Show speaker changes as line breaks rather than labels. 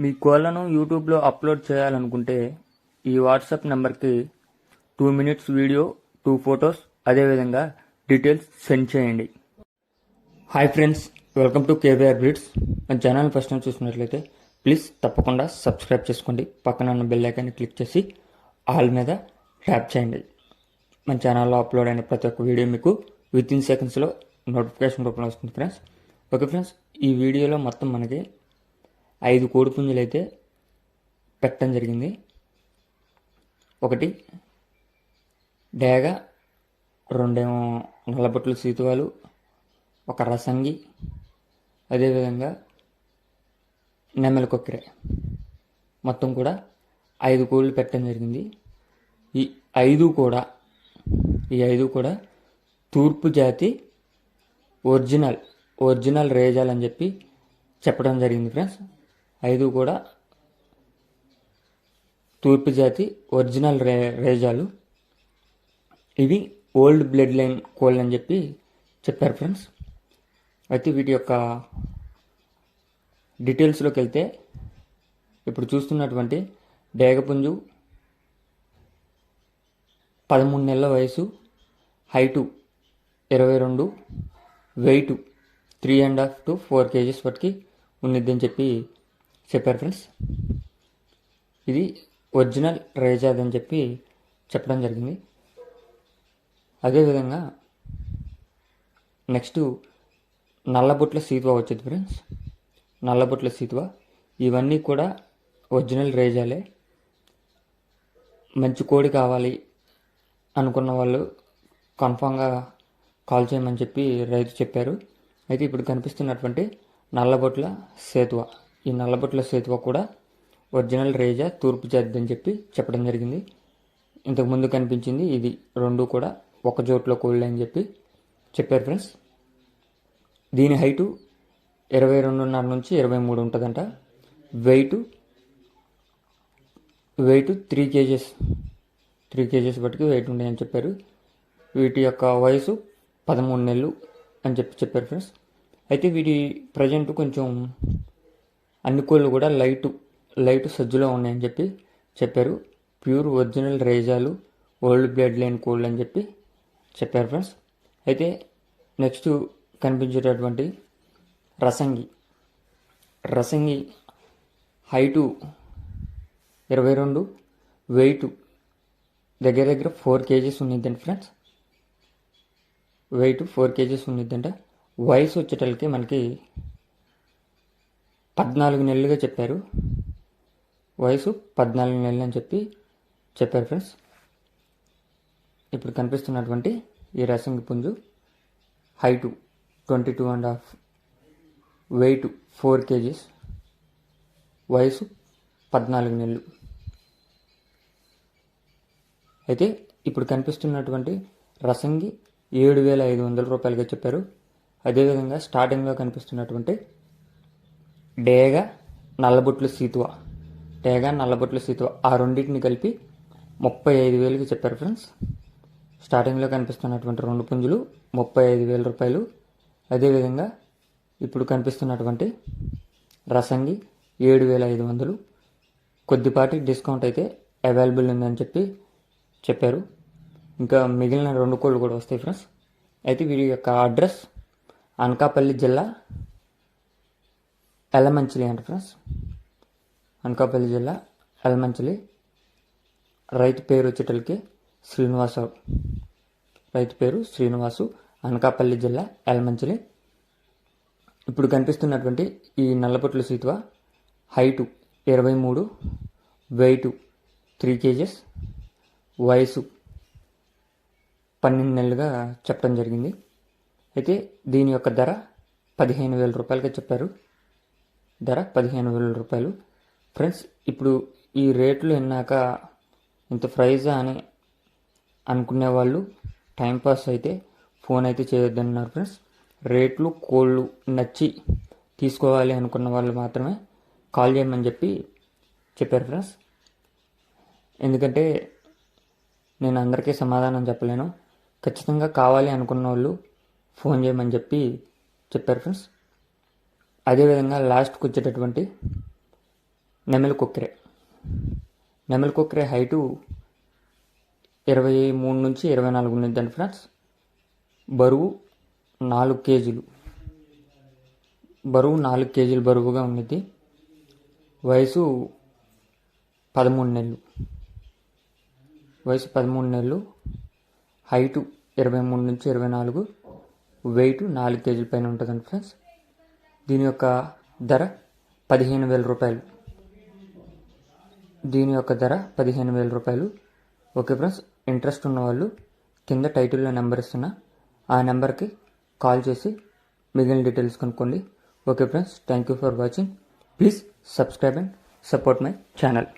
మీ కోళ్లను యూట్యూబ్లో అప్లోడ్ చేయాలనుకుంటే ఈ వాట్సాప్ నెంబర్కి 2 minutes వీడియో, 2 photos, అదేవిధంగా డీటెయిల్స్ సెండ్ చేయండి. Hi friends, welcome to KVR breeds. మన ఛానల్ ఫస్ట్ టైం చూసినట్లయితే ప్లీజ్ తప్పకుండా సబ్స్క్రైబ్ చేసుకోండి. పక్కన ఉన్న బెల్ ఐకాన్ని క్లిక్ చేసి ఆల్ మీద ట్యాప్ చేయండి. మన ఛానల్లో అప్లోడ్ అయిన ప్రతి ఒక్క వీడియో మీకు విత్ ఇన్ సెకండ్స్లో నోటిఫికేషన్ రూపంలో వస్తుంది ఫ్రెండ్స్. ఓకే ఫ్రెండ్స్, ఈ వీడియోలో మొత్తం మనకి 5 కోడిపుంజులు అయితే పెట్టడం జరిగింది. ఒకటి డేగ, 2 నల్లబొట్లు సీతువాలు, ఒక రసంగి, అదేవిధంగా నెమలి కొక్కిరే, మొత్తం కూడా 5 కోళ్ళు పెట్టడం జరిగింది. ఈ 5 కూడా తూర్పు జాతి ఒరిజినల్ రేజాలు అని చెప్పి చెప్పడం జరిగింది ఫ్రెండ్స్. 5 కూడా తూర్పు జాతి ఒరిజినల్ రేజాలు. ఇవి ఓల్డ్ బ్లడ్ లైన్ కోళ్ళు అని చెప్పి చెప్పారు ఫ్రెండ్స్. అయితే వీటి యొక్క డీటెయిల్స్లోకి వెళ్తే, ఇప్పుడు చూస్తున్నటువంటి డేగపుంజు 13 నెలల వయసు, హైటు 22, వెయిట్ 3.5 to 4 kgs వరకు ఉన్నదని చెప్పి చెప్పారు ఫ్రెండ్స్. ఇది ఒరిజినల్ రేజాద్ అని చెప్పి చెప్పడం జరిగింది. అదేవిధంగా నెక్స్ట్ నల్లబొట్ల సీతువా వచ్చింది ఫ్రెండ్స్. నల్లబొట్ల సీతువా ఇవన్నీ కూడా ఒరిజినల్ రేజాలే. మంచి కోడి కావాలి అనుకున్న వాళ్ళు కన్ఫామ్గా కాల్ చేయమని చెప్పి రైతు చెప్పారు. అయితే ఇప్పుడు కనిపిస్తున్నటువంటి నల్లబొట్ల సేతువ, ఈ నల్లబొట్ల సేతువ కూడా ఒరిజినల్ రేజా తూర్పు జాతి అని చెప్పి చెప్పడం జరిగింది. ఇంతకుముందు కనిపించింది ఇది 2 కూడా ఒక జోట్లో కోళ్ళు అని చెప్పి చెప్పారు ఫ్రెండ్స్. దీని హైటు 22.5 నుంచి 23 ఉంటుందంట. వెయిట్ 3 kgs బట్టి వెయిట్ ఉంటాయని చెప్పారు. వీటి యొక్క వయసు 13 నెలలు అని చెప్పారు ఫ్రెండ్స్. అయితే వీటి ప్రజెంట్ కొంచెం అన్ని కోళ్ళు కూడా లైట్ సజ్జులో ఉన్నాయని చెప్పి చెప్పారు. ప్యూర్ ఒరిజినల్ రేజాలు, ఓల్డ్ బ్లడ్ లైన్ కోళ్ళు అని చెప్పి చెప్పారు ఫ్రెండ్స్. అయితే నెక్స్ట్ కనిపించేటటువంటి రసంగి హైటు 22, వెయిట్ దగ్గర 4 kgs ఉన్నిద్దండి ఫ్రెండ్స్. వెయిట్ 4 kgs ఉన్నిద్దంట. వయసు వచ్చేటలకి మనకి 14 నెలలుగా చెప్పారు. వయసు 14 నెలలు అని చెప్పి చెప్పారు ఫ్రెండ్స్. ఇప్పుడు కనిపిస్తున్నటువంటి ఈ రసంగి పుంజు హైటు 22.5, వెయిట్ 4 kgs, వయసు 14 నెలలు. అయితే ఇప్పుడు కనిపిస్తున్నటువంటి రసంగి 7,500 రూపాయలుగా చెప్పారు. అదేవిధంగా స్టార్టింగ్లో కనిపిస్తున్నటువంటి డేగ నల్లబొట్లు సీతువ ఆ రెండింటిని కలిపి 35,000కి చెప్పారు ఫ్రెండ్స్. స్టార్టింగ్లో కనిపిస్తున్నటువంటి 2 పుంజులు 35,000 రూపాయలు. అదేవిధంగా ఇప్పుడు కనిపిస్తున్నటువంటి రసంగి 7,500. కొద్దిపాటి డిస్కౌంట్ అయితే అవైలబుల్ ఉందని చెప్పి చెప్పారు. ఇంకా మిగిలిన 2 కోళ్ళు కూడా వస్తాయి ఫ్రెండ్స్. అయితే వీరి యొక్క అడ్రస్ అనకాపల్లి జిల్లా ఎలమంచిలి అంట ఫ్రెండ్స్. అనకాపల్లి జిల్లా ఎలమంచిలి. రైతు పేరు వచ్చేటలకి శ్రీనివాసు, అనకాపల్లి జిల్లా ఎలమంచిలి. ఇప్పుడు కనిపిస్తున్నటువంటి ఈ నల్లపొట్ల సీతువ హైటు 23, వెయిట్ 3 kgs, వయసు 12 నెలలుగా చెప్పడం జరిగింది. అయితే దీని యొక్క ధర 15,000 రూపాయలుగా చెప్పారు. ధర 15,000 రూపాయలు ఫ్రెండ్స్. ఇప్పుడు ఈ రేట్లు విన్నాక ఇంత ప్రైజా అని అనుకునే వాళ్ళు టైంపాస్ అయితే ఫోన్ అయితే చేయొద్దన్నారు ఫ్రెండ్స్. రేట్లు కోళ్ళు నచ్చి తీసుకోవాలి అనుకున్న వాళ్ళు మాత్రమే కాల్ చేయమని చెప్పి చెప్పారు ఫ్రెండ్స్. ఎందుకంటే నేను అందరికీ సమాధానం చెప్పలేను. ఖచ్చితంగా కావాలి అనుకున్న వాళ్ళు ఫోన్ చేయమని చెప్పి చెప్పారు ఫ్రెండ్స్. అదేవిధంగా లాస్ట్కి వచ్చేటటువంటి నెమలి కొక్కెర. నెమలి కొక్కెర హైటు 23 నుంచి 24 ఉన్నదండి ఫ్రెండ్స్. బరువు 4 కేజీలు. బరువు 4 కేజీలు బరువుగా ఉన్నది. వయసు 13 నెలలు. వయసు 13 నెలలు. హైటు 23 నుంచి 24. వెయిట్ 4 కేజీల పైన ఉంటుందండి ఫ్రెండ్స్. దీని యొక్క ధర 15,000 రూపాయలు. దీని యొక్క ధర 15,000 రూపాయలు. ఓకే ఫ్రెండ్స్, ఇంట్రెస్ట్ ఉన్నవాళ్ళు కింద టైటిల్లో నెంబర్ ఇస్తున్నా, ఆ నెంబర్కి కాల్ చేసి మిగిలిన డీటెయిల్స్ కనుక్కోండి. Okay friends, thank you for watching. Please subscribe and support my channel.